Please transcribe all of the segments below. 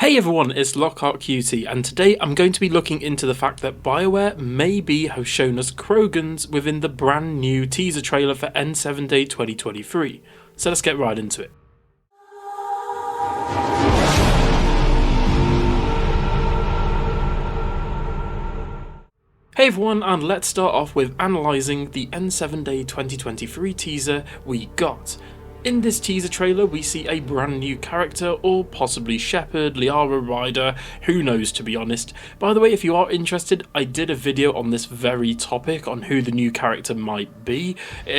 Hey everyone, it's Lockheartqt, and today I'm going to be looking into the fact that Bioware maybe have shown us Krogans within the brand new teaser trailer for N7 Day 2023. So let's get right into it. Hey everyone, and let's start off with analysing the N7 Day 2023 teaser we got. In this teaser trailer we see a brand new character, or possibly Shepherd, Liara, Ryder, who knows to be honest. By the way, if you are interested, I did a video on this very topic on who the new character might be,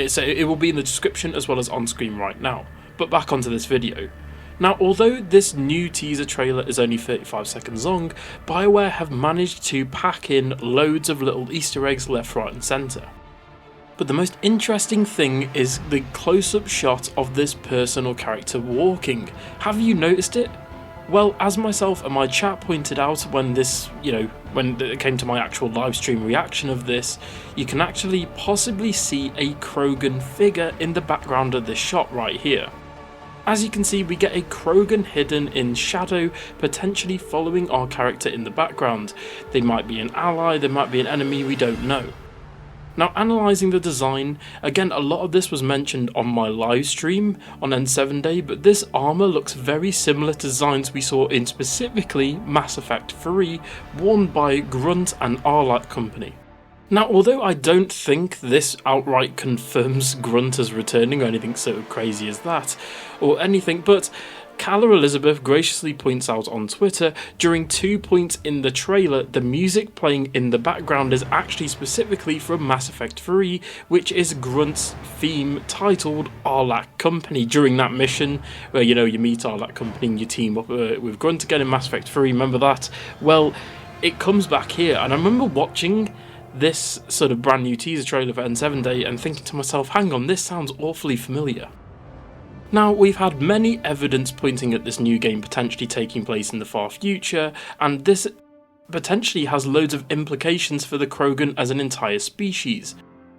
so it will be in the description as well as on screen right now. But back onto this video. Now, although this new teaser trailer is only 35 seconds long, Bioware have managed to pack in loads of little Easter eggs left, right and centre. But the most interesting thing is the close-up shot of this person or character walking. Have you noticed it? Well, as myself and my chat pointed out when when it came to my actual live stream reaction of this, you can actually possibly see a Krogan figure in the background of this shot right here. As you can see, we get a Krogan hidden in shadow, potentially following our character in the background. They might be an ally, they might be an enemy, we don't know. Now, analysing the design, again, a lot of this was mentioned on my live stream on N7 Day, but this armour looks very similar to designs we saw in specifically Mass Effect 3, worn by Grunt and Lockheartqt. Now, although I don't think this outright confirms Grunt as returning or anything so crazy as that, or anything, but Calla Elizabeth graciously points out on Twitter, during 2 points in the trailer, the music playing in the background is actually specifically from Mass Effect 3, which is Grunt's theme titled Lockheartqt. During that mission, where you meet Lockheartqt and you team up with Grunt again in Mass Effect 3, remember that? Well, it comes back here, and I remember watching this sort of brand new teaser trailer for N7 Day and thinking to myself, hang on, this sounds awfully familiar. Now, we've had many evidence pointing at this new game potentially taking place in the far future, and this potentially has loads of implications for the Krogan as an entire species.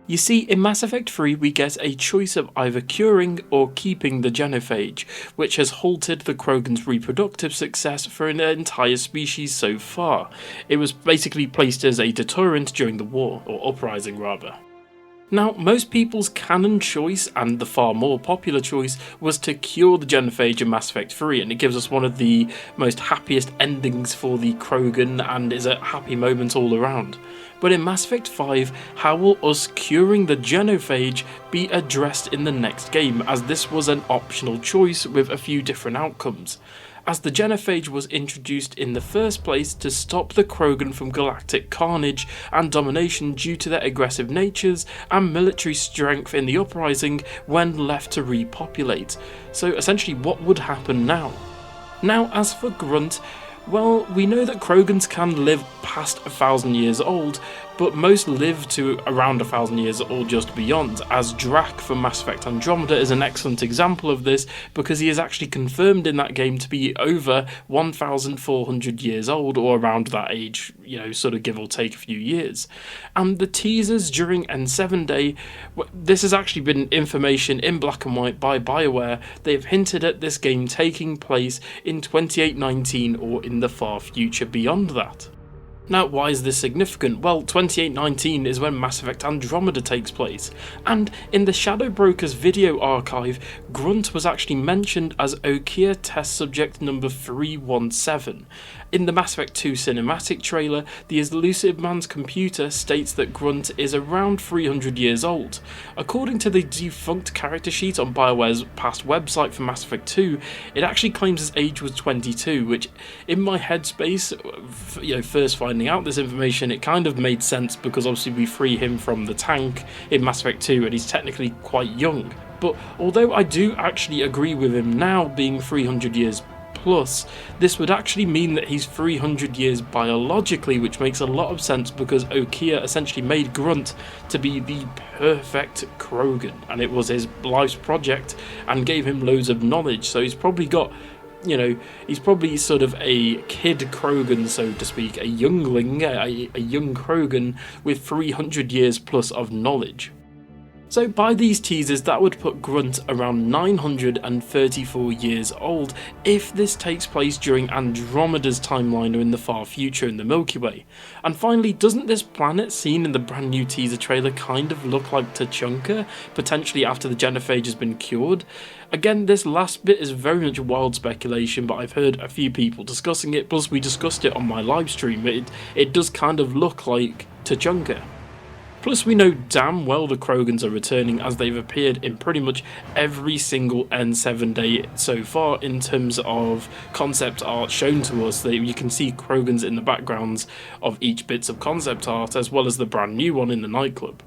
You see, in Mass Effect 3 we get a choice of either curing or keeping the genophage, which has halted the Krogan's reproductive success for an entire species so far. It was basically placed as a deterrent during the war, or uprising rather. Now, most people's canon choice, and the far more popular choice, was to cure the genophage in Mass Effect 3, and it gives us one of the most happiest endings for the Krogan and is a happy moment all around. But in Mass Effect 5, how will us curing the genophage be addressed in the next game, as this was an optional choice with a few different outcomes? As the genophage was introduced in the first place to stop the Krogan from galactic carnage and domination due to their aggressive natures and military strength in the uprising when left to repopulate. So essentially, what would happen now? Now, as for Grunt, well, we know that Krogans can live past 1,000 years old, but most live to around 1,000 years or just beyond, as Drac from Mass Effect Andromeda is an excellent example of this, because he is actually confirmed in that game to be over 1,400 years old, or around that age, sort of give or take a few years. And the teasers during N7 Day, this has actually been information in black and white by Bioware. They've hinted at this game taking place in 2819 or in the far future beyond that. Now, why is this significant? Well, 2819 is when Mass Effect Andromeda takes place, and in the Shadow Broker's video archive, Grunt was actually mentioned as Okia test subject number 317. In the Mass Effect 2 cinematic trailer, the Elusive Man's computer states that Grunt is around 300 years old. According to the defunct character sheet on Bioware's past website for Mass Effect 2, it actually claims his age was 22, which in my headspace, first finding out this information, it kind of made sense because obviously we free him from the tank in Mass Effect 2 and he's technically quite young. But although I do actually agree with him now being 300 years plus, this would actually mean that he's 300 years biologically, which makes a lot of sense because Okia essentially made Grunt to be the perfect Krogan, and it was his life's project and gave him loads of knowledge, so he's probably got he's probably sort of a kid Krogan, so to speak, a youngling, a young Krogan with 300 years plus of knowledge. So by these teasers, that would put Grunt around 934 years old if this takes place during Andromeda's timeline or in the far future in the Milky Way. And finally, doesn't this planet seen in the brand new teaser trailer kind of look like Tuchanka, potentially after the genophage has been cured? Again, this last bit is very much wild speculation, but I've heard a few people discussing it, plus we discussed it on my live stream. It does kind of look like Tuchanka. Plus, we know damn well the Krogans are returning, as they've appeared in pretty much every single N7 day so far in terms of concept art shown to us. You can see Krogans in the backgrounds of each bits of concept art, as well as the brand new one in the nightclub.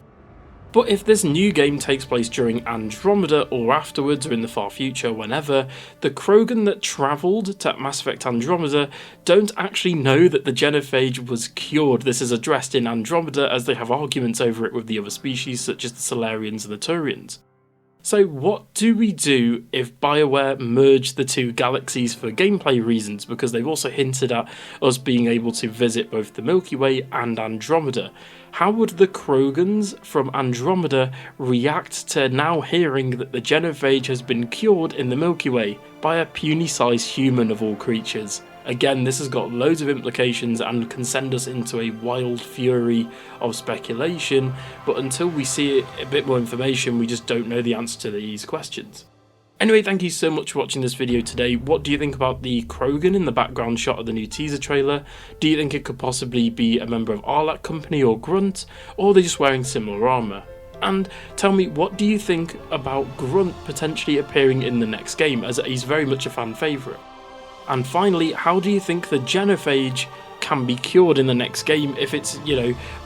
But if this new game takes place during Andromeda or afterwards or in the far future, whenever, the Krogan that travelled to Mass Effect Andromeda don't actually know that the genophage was cured. This is addressed in Andromeda as they have arguments over it with the other species such as the Solarians and the Turians. So what do we do if Bioware merge the two galaxies for gameplay reasons, because they've also hinted at us being able to visit both the Milky Way and Andromeda? How would the Krogans from Andromeda react to now hearing that the genophage has been cured in the Milky Way by a puny-sized human of all creatures? Again, this has got loads of implications and can send us into a wild fury of speculation, but until we see a bit more information, we just don't know the answer to these questions. Anyway, thank you so much for watching this video today. What do you think about the Krogan in the background shot of the new teaser trailer? Do you think it could possibly be a member of Lockheartqt or Grunt, or are they just wearing similar armour? And tell me, what do you think about Grunt potentially appearing in the next game, as he's very much a fan favourite? And finally, how do you think the genophage can be cured in the next game if it's,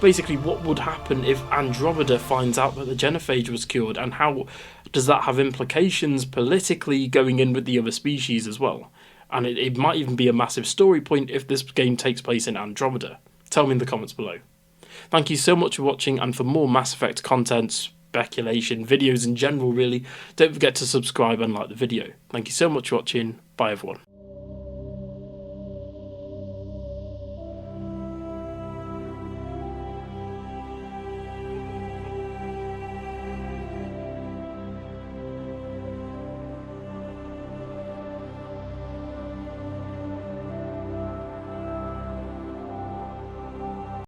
basically what would happen if Andromeda finds out that the genophage was cured, and how does that have implications politically going in with the other species as well? And it might even be a massive story point if this game takes place in Andromeda. Tell me in the comments below. Thank you so much for watching, and for more Mass Effect content, speculation, videos in general really, don't forget to subscribe and like the video. Thank you so much for watching. Bye everyone.